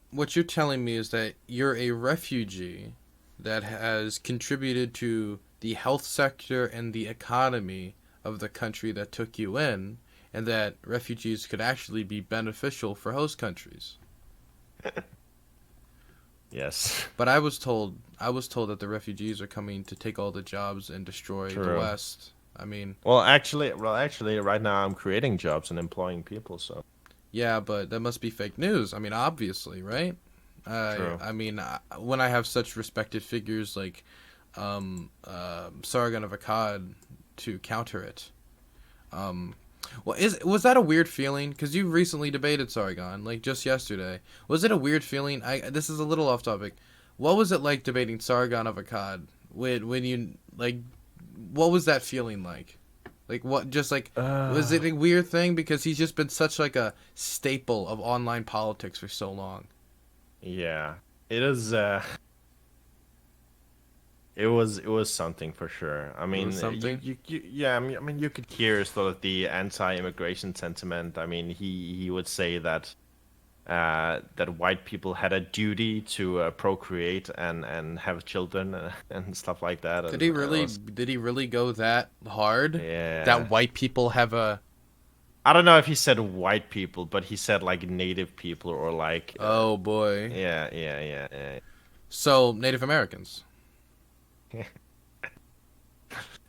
Speaker 2: what you're telling me is that you're a refugee that has contributed to the health sector and the economy of the country that took you in, and that refugees could actually be beneficial for host countries.
Speaker 1: Yes.
Speaker 2: But I was told that the refugees are coming to take all the jobs and destroy the
Speaker 1: True.
Speaker 2: West. I mean,
Speaker 1: Well, actually, right now I'm creating jobs and employing people, so
Speaker 2: yeah, but that must be fake news. I mean, obviously, right?
Speaker 1: true.
Speaker 2: I mean, when I have such respected figures like Sargon of Akkad to counter it, um, well, was that a weird feeling? Because you recently debated Sargon, like just yesterday. Was it a weird feeling? This is a little off topic. What was it like debating Sargon of Akkad? When you like, what was that feeling like? Like what? Just like, was it a weird thing because he's just been such like a staple of online politics for so long?
Speaker 1: Yeah, it is. it was something for sure. I
Speaker 2: It was
Speaker 1: mean,
Speaker 2: something.
Speaker 1: yeah. I mean, you could hear sort of the anti-immigration sentiment. I mean, he would say that that white people had a duty to procreate and have children and stuff like that.
Speaker 2: Did
Speaker 1: And
Speaker 2: he
Speaker 1: it
Speaker 2: really?
Speaker 1: was
Speaker 2: Did he really go that hard?
Speaker 1: yeah.
Speaker 2: That white people have a.
Speaker 1: I don't know if he said white people, but he said like native people or like
Speaker 2: Oh boy.
Speaker 1: yeah.
Speaker 2: So Native Americans.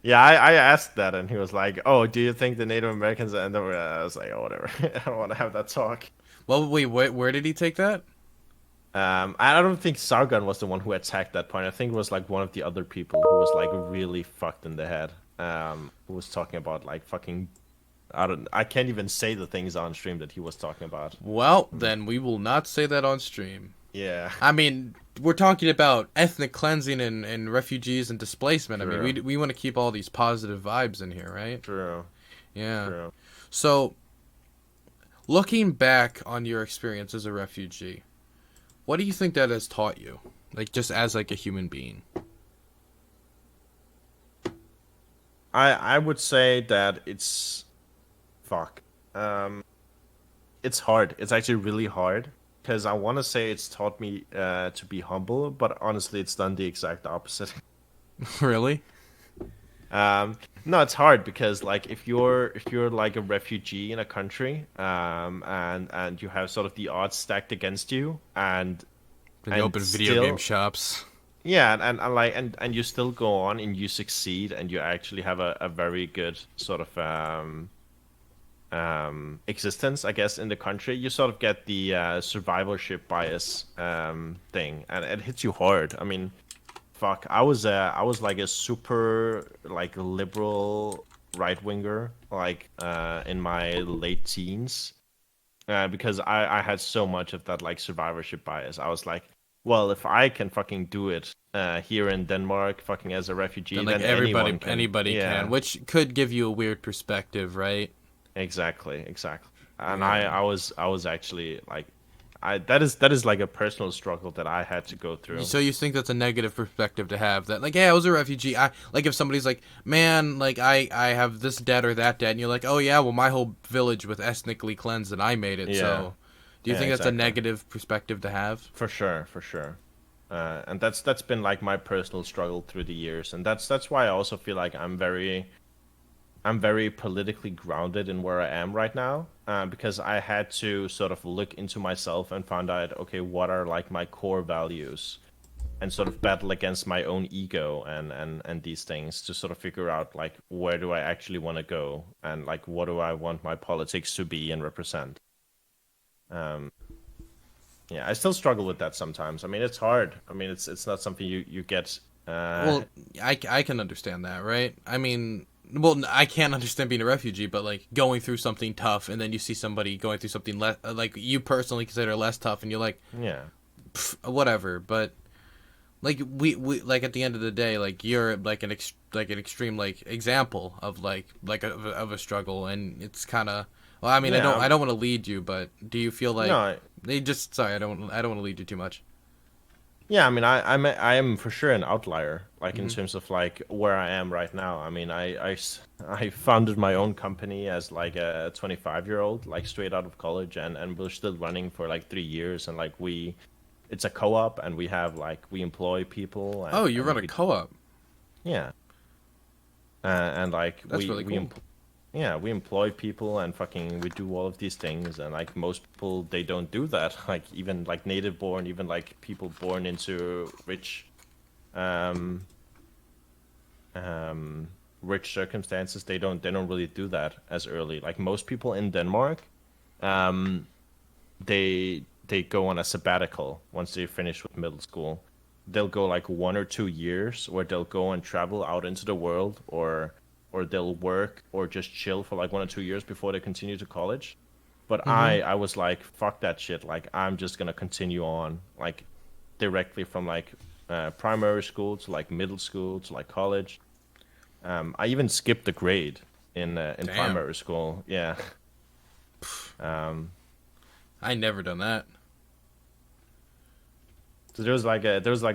Speaker 1: Yeah, I asked that, and he was like, "Oh, do you think the Native Americans?" And then I was like, "Oh, whatever. I don't want to have that talk."
Speaker 2: Well, wait. Where did he take that?
Speaker 1: I don't think Sargon was the one who attacked that point. I think it was like one of the other people who was like really fucked in the head. Who was talking about like fucking. I can't even say the things on stream that he was talking about.
Speaker 2: Well, then we will not say that on stream.
Speaker 1: Yeah,
Speaker 2: I mean, we're talking about ethnic cleansing and refugees and displacement. I mean,
Speaker 1: true,
Speaker 2: we want to keep all these positive vibes in here, right?
Speaker 1: true,
Speaker 2: Yeah.
Speaker 1: true.
Speaker 2: So, looking back on your experience as a refugee, what do you think that has taught you? Like, just as like a human being.
Speaker 1: I would say that it's fuck. Um, it's hard. It's actually really hard because I want to say it's taught me to be humble, but honestly, it's done the exact opposite.
Speaker 2: Really?
Speaker 1: No, it's hard because like if you're like a refugee in a country, and you have sort of the odds stacked against you,
Speaker 2: Then you
Speaker 1: and
Speaker 2: open video game
Speaker 1: still
Speaker 2: shops.
Speaker 1: yeah, and like and you still go on and you succeed and you actually have a very good sort of existence, I guess, in the country, you sort of get the survivorship bias thing, and it hits you hard. I mean, fuck, I was like a super like liberal right winger, like in my late teens, because I had so much of that like survivorship bias. I was like, well, if I can fucking do it here in Denmark, fucking as a refugee,
Speaker 2: Then like
Speaker 1: then anyone can.
Speaker 2: anybody can,
Speaker 1: Yeah.
Speaker 2: which could give you a weird perspective, right?
Speaker 1: Exactly, exactly. And I,
Speaker 2: Yeah.
Speaker 1: I was I was actually like I that is like a personal struggle that I had to go through.
Speaker 2: So you think that's a negative perspective to have, that like, hey, I was a refugee. I like, if somebody's like, man, like I have this debt or that debt, and you're like, oh yeah, well my whole village was ethnically cleansed and I made it.
Speaker 1: Yeah.
Speaker 2: So do you
Speaker 1: Yeah,
Speaker 2: think that's a
Speaker 1: exactly.
Speaker 2: negative perspective to have?
Speaker 1: For sure, for sure. And that's been like my personal struggle through the years, and that's why I also feel like I'm very politically grounded in where I am right now, because I had to sort of look into myself and find out, okay, what are like my core values, and sort of battle against my own ego and these things to sort of figure out like where do I actually want to go and like what do I want my politics to be and represent. Um, yeah, I still struggle with that sometimes. I mean, it's hard. I mean, it's not something you get.
Speaker 2: Well, I can understand that, right? I mean, well, I can't understand being a refugee, but like going through something tough, and then you see somebody going through something less, like you personally consider less tough, and you're like,
Speaker 1: Yeah,
Speaker 2: whatever. But like we like, at the end of the day, like you're like like an extreme like example of of a struggle, and it's kind of, well, I mean,
Speaker 1: yeah.
Speaker 2: I don't want to lead you, but do you feel like
Speaker 1: No,
Speaker 2: they just, sorry, I don't want to lead you too much.
Speaker 1: yeah. I mean, I am for sure an outlier, like in
Speaker 2: Hmm.
Speaker 1: terms of like where I am right now. I mean, I founded my own company as like a 25-year-old, like straight out of college, and we're still running for like 3 years, and like it's a co-op, and we have like we employ people,
Speaker 2: Oh, you
Speaker 1: and
Speaker 2: run a
Speaker 1: we
Speaker 2: co-op.
Speaker 1: yeah, and like
Speaker 2: That's really
Speaker 1: we
Speaker 2: cool.
Speaker 1: yeah, we employ people and fucking we do all of these things, and like most people they don't do that. Like even like native born, even like people born into um um rich circumstances, they don't really do that as early. Like most people in Denmark, um they go on a sabbatical once they finish with middle school. They'll go like 1 or 2 years where they'll go and travel out into the world, or they'll work or just chill for like 1 or 2 years before they continue to college. But
Speaker 2: Hmm.
Speaker 1: I was like, fuck that shit. Like I'm just gonna continue on like directly from like primary school to like middle school to like college. I even skipped a grade in
Speaker 2: Damn,
Speaker 1: primary school. Yeah. Um,
Speaker 2: I never done that.
Speaker 1: So there's like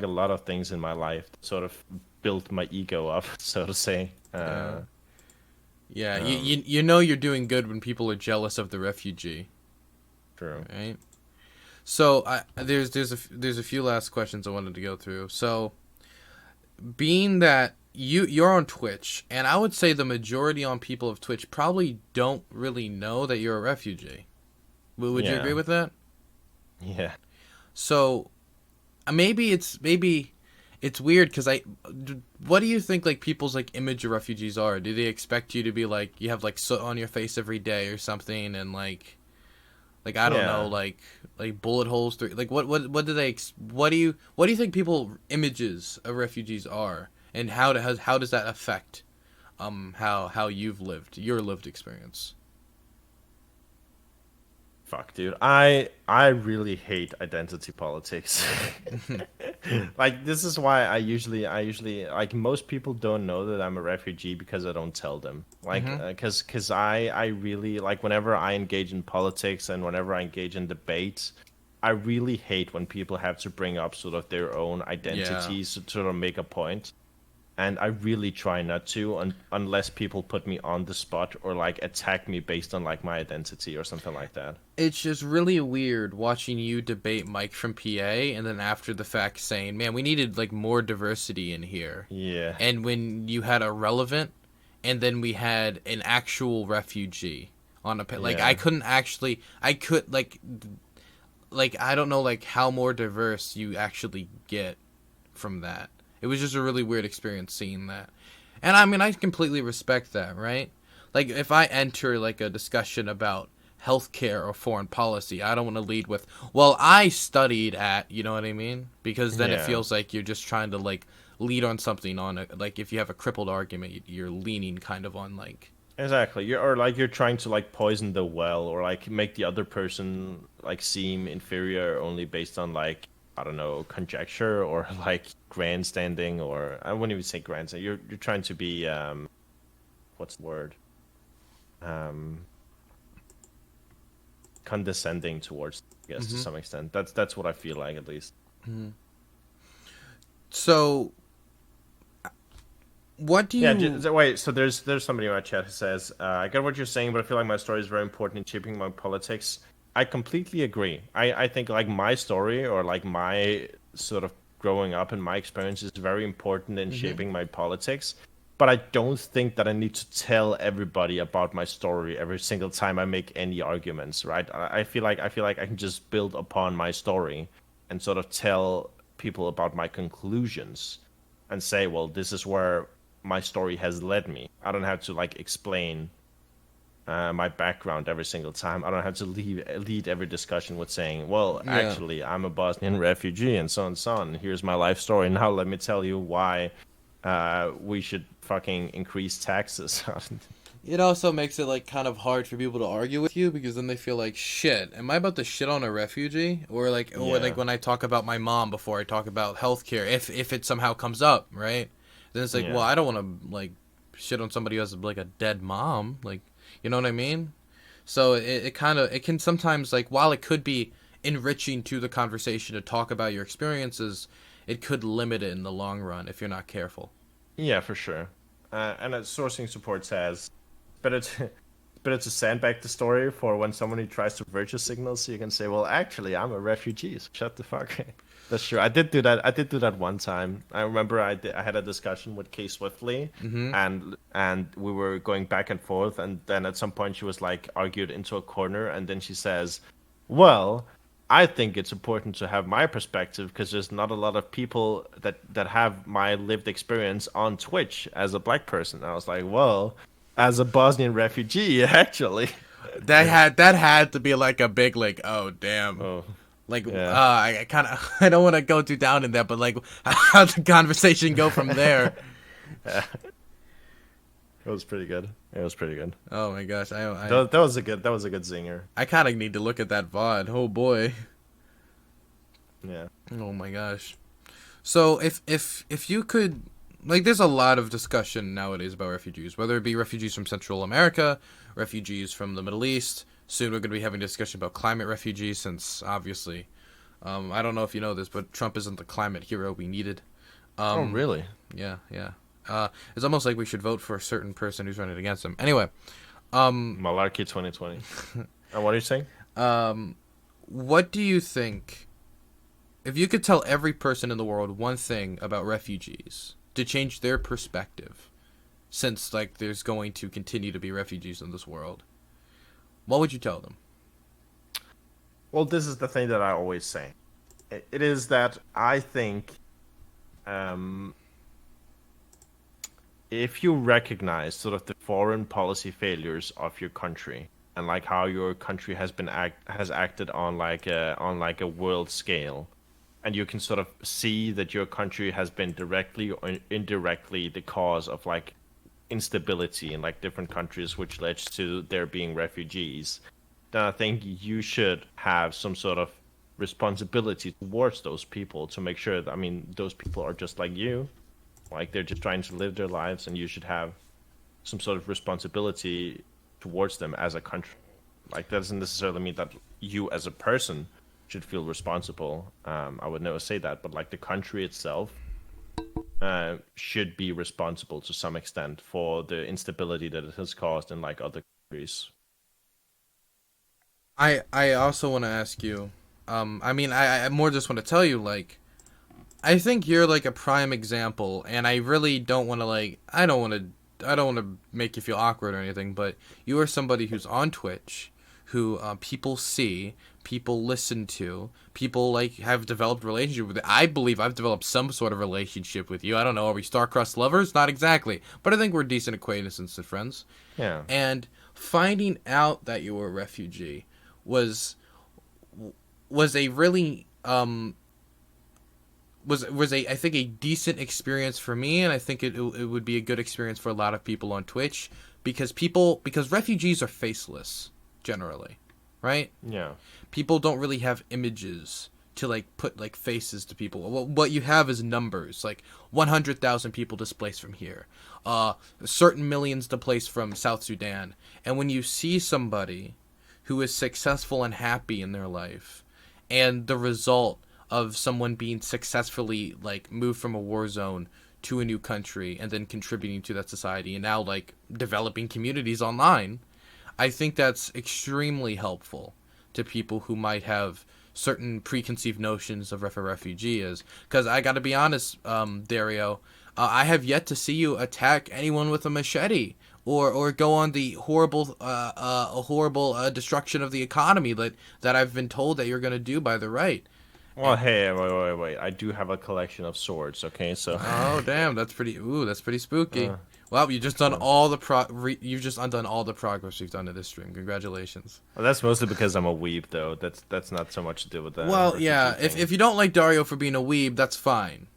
Speaker 1: a lot of things in my life that sort of built my ego up, so to say.
Speaker 2: Yeah,
Speaker 1: Um,
Speaker 2: you know you're doing good when people are jealous of the refugee,
Speaker 1: True.
Speaker 2: right? So there's a few last questions I wanted to go through. So being that you're on Twitch, and I would say the majority on people of Twitch probably don't really know that you're a refugee. Would you agree
Speaker 1: Yeah.
Speaker 2: with that?
Speaker 1: Yeah.
Speaker 2: So maybe it's weird because what do you think like people's like image of refugees are? Do they expect you to be like you have like soot on your face every day or something, and like I don't know,
Speaker 1: Yeah.
Speaker 2: like bullet holes through like what do they what do you think people images of refugees are, and how does that affect how you've lived your lived experience?
Speaker 1: Fuck, dude. I really hate identity politics. Like this is why I usually like most people don't know that I'm a refugee because I don't tell them. Like
Speaker 2: Mm-hmm.
Speaker 1: cuz I really like whenever I engage in politics and whenever I engage in debates, I really hate when people have to bring up sort of their own
Speaker 2: Yeah.
Speaker 1: identities to sort of make a point. And I really try not to unless people put me on the spot or like attack me based on like my identity or something like that.
Speaker 2: It's just really weird watching you debate Mike from PA and then after the fact saying, "Man, we needed like more diversity in here."
Speaker 1: Yeah.
Speaker 2: And when you had a relevant and then we had an actual refugee on like I
Speaker 1: Yeah.
Speaker 2: couldn't actually I could like I don't know like how more diverse you actually get from that. It was just a really weird experience seeing that. And I mean I completely respect that, right? Like if I enter like a discussion about healthcare or foreign policy, I don't want to lead with, "Well, I studied at," you know what I mean? Because then it
Speaker 1: Yeah.
Speaker 2: feels like you're just trying to like lead on something on it. Like if you have a crippled argument, you're leaning kind of on like
Speaker 1: Exactly. You're trying to like poison the well or like make the other person like seem inferior only based on like I don't know, conjecture or like grandstanding or I wouldn't even say grandstand. You're trying to be what's the word? Um Condescending towards I guess to
Speaker 2: hmm
Speaker 1: some extent. That's what I feel like at least.
Speaker 2: So, what do
Speaker 1: Yeah,
Speaker 2: you
Speaker 1: wait. So there's somebody in my chat who says, "I get what you're saying, but I feel like my story is very important in shaping my politics." I completely agree. I think like my story or like my sort of growing up and my experience is very important in
Speaker 2: Mhm.
Speaker 1: shaping my politics. But I don't think that I need to tell everybody about my story every single time I make any arguments, right? I feel like I can just build upon my story and sort of tell people about my conclusions and say, well, this is where my story has led me. I don't have to like explain my background every single time. I don't have to lead every discussion with saying, well,
Speaker 2: Yeah.
Speaker 1: actually, I'm a Bosnian refugee and so on and so on. Here's my life story. Now let me tell you why we should fucking increase taxes.
Speaker 2: It also makes it like kind of hard for people to argue with you because then they feel like shit. Am I about to shit on a refugee or like
Speaker 1: Yeah,
Speaker 2: when I talk about my mom before I talk about healthcare, if it somehow comes up, right? Then it's like, well,
Speaker 1: yeah.
Speaker 2: I don't want to like shit on somebody who has like a dead mom, like you know what I mean? So it kind of it can sometimes like while it could be enriching to the conversation to talk about your experiences, it could limit it in the long run if you're not careful.
Speaker 1: Yeah, for sure. And sourcing support says better to better to sandbag the story for when somebody tries to virtue signal, so you can say, "Well, actually, I'm a refugee. So shut the fuck." That's true. I did do that. I did do that one time. I remember I had a discussion with Kay Swiftly,
Speaker 2: Mm-hmm.
Speaker 1: and we were going back and forth, and then at some point she was like argued into a corner, and then she says, "Well." I think it's important to have my perspective because there's not a lot of people that have my lived experience on Twitch as a black person. I was like, well, as a Bosnian refugee, actually.
Speaker 2: That had to be like a big like oh damn
Speaker 1: Oh,
Speaker 2: like
Speaker 1: yeah.
Speaker 2: I kind of I don't want to go too down in that but like how'd the conversation go from there?
Speaker 1: Yeah. It was pretty good. It was pretty good.
Speaker 2: Oh my gosh,
Speaker 1: That was a good zinger.
Speaker 2: I kind of need to look at that VOD. Oh boy.
Speaker 1: Yeah.
Speaker 2: Oh my gosh. So if you could like there's a lot of discussion nowadays about refugees, whether it be refugees from Central America, refugees from the Middle East. Soon we're going to be having a discussion about climate refugees since obviously I don't know if you know this, but Trump isn't the climate hero we needed.
Speaker 1: Oh, really?
Speaker 2: Yeah, yeah. It's almost like we should vote for a certain person who's running against him. Anyway,
Speaker 1: Malarkey 2020. And what are you saying?
Speaker 2: what do you think? If you could tell every person in the world one thing about refugees to change their perspective, since like there's going to continue to be refugees in this world, what would you tell them?
Speaker 1: Well, this is the thing that I always say. It is that I think um, if you recognize sort of the foreign policy failures of your country and like how your country has acted on like a world scale, and you can sort of see that your country has been directly or indirectly the cause of like instability in like different countries, which led to there being refugees, then I think you should have some sort of responsibility towards those people to make sure that, I mean, those people are just like you, like they're just trying to live their lives, and you should have some sort of responsibility towards them as a country. Like that doesn't necessarily mean that you as a person should feel responsible. I would never say that, but like the country itself should be responsible to some extent for the instability that it has caused in like other countries.
Speaker 2: I also want to ask you. I mean, I more just want to tell you, like, I think you're like a prime example, and I really don't want to like. I don't want to make you feel awkward or anything, but you are somebody who's on Twitch, who people see, people listen to, people like have developed relationship with. I believe I've developed some sort of relationship with you. I don't know, are we star-crossed lovers? Not exactly, but I think we're decent acquaintances and friends.
Speaker 1: Yeah.
Speaker 2: And finding out that you were a refugee was was a really was a I think a decent experience for me, and I think it would be a good experience for a lot of people on Twitch because refugees are faceless generally, right?
Speaker 1: Yeah.
Speaker 2: People don't really have images to like put like faces to people. What you have is numbers, like 100,000 people displaced from here, certain millions displaced from South Sudan, and when you see somebody who is successful and happy in their life, and the result of someone being successfully like moved from a war zone to a new country and then contributing to that society and now like developing communities online, I think that's extremely helpful to people who might have certain preconceived notions of a refugee is. Because I got to be honest, Dario, I have yet to see you attack anyone with a machete or go on the horrible destruction of the economy that I've been told that you're going to do by the right.
Speaker 1: Well, hey, wait. I do have a collection of swords, okay? So,
Speaker 2: Oh damn, that's pretty spooky.
Speaker 1: Uh,
Speaker 2: Well, you've just done you've just undone all the progress you've done in this stream. Congratulations.
Speaker 1: well, that's mostly because I'm a weeb, though. That's not so much to do with that.
Speaker 2: Well, yeah, if you don't like Dario for being a weeb, that's fine.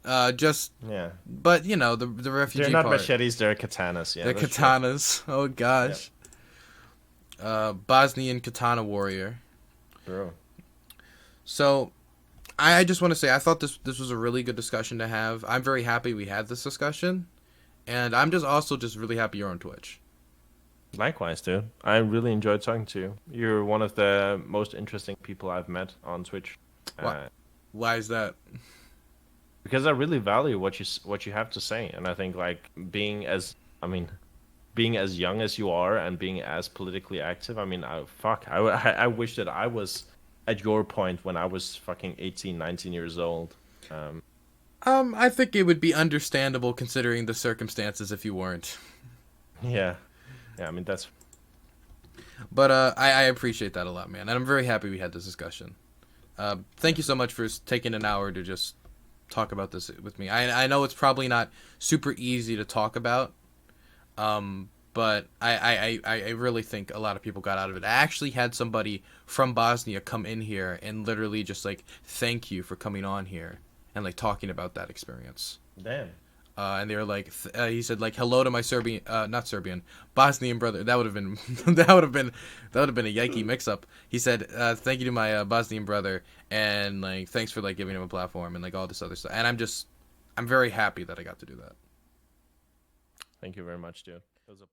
Speaker 1: Yeah,
Speaker 2: But you know the refugee
Speaker 1: they're not
Speaker 2: part.
Speaker 1: machetes, they're katanas. Yeah,
Speaker 2: They're
Speaker 1: that's true.
Speaker 2: katanas. Oh gosh. Bosnian katana warrior.
Speaker 1: True.
Speaker 2: So, I just want to say I thought this was a really good discussion to have. I'm very happy we had this discussion, and I'm just also just really happy you're on Twitch.
Speaker 1: Likewise, dude. I really enjoyed talking to you. You're one of the most interesting people I've met on Twitch.
Speaker 2: Why? Why is that?
Speaker 1: Because I really value what you have to say, and I think like being as young as you are and being as politically active. I mean, I wish that I was at your point when I was fucking 18, 19 years old.
Speaker 2: I think it would be understandable considering the circumstances if you weren't.
Speaker 1: Yeah, yeah. I mean, that's
Speaker 2: But I appreciate that a lot, man, and I'm very happy we had this discussion. Thank you so much for taking an hour to just talk about this with me. I know it's probably not super easy to talk about, but I really think a lot of people got out of it. I actually had somebody from Bosnia come in here and literally just like thank you for coming on here and like talking about that experience.
Speaker 1: damn.
Speaker 2: And they were like, he said like hello to my Bosnian brother. That would have been that would have been a yikey mix up. He said thank you to my Bosnian brother and like thanks for like giving him a platform and like all this other stuff. And I'm very happy that I got to do that.
Speaker 1: Thank you very much, dude. It was a